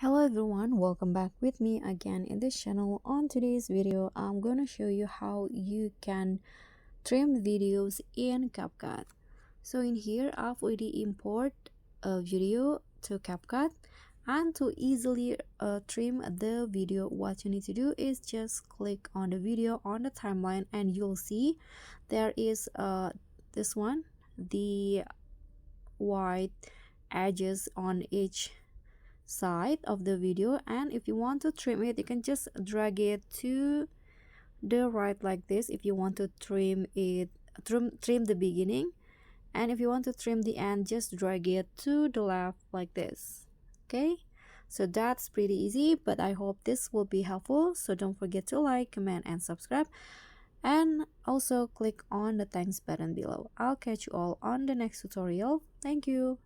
Hello everyone, welcome back with me again in this channel. On today's video, I'm gonna show you how you can trim videos in CapCut. So in here, I've already import a video to CapCut, and to easily trim the video, what you need to do is just click on the video on the timeline, and you'll see there is this one, the white edges on each side of the video. And if you want to trim it, you can just drag it to the right like this if you want to trim it, trim the beginning. And if you want to trim the end, just drag it to the left like this. Okay, so that's pretty easy, but I hope this will be helpful. So don't forget to like, comment, and subscribe, and also click on the thanks button below. I'll catch you all on the next tutorial. Thank you.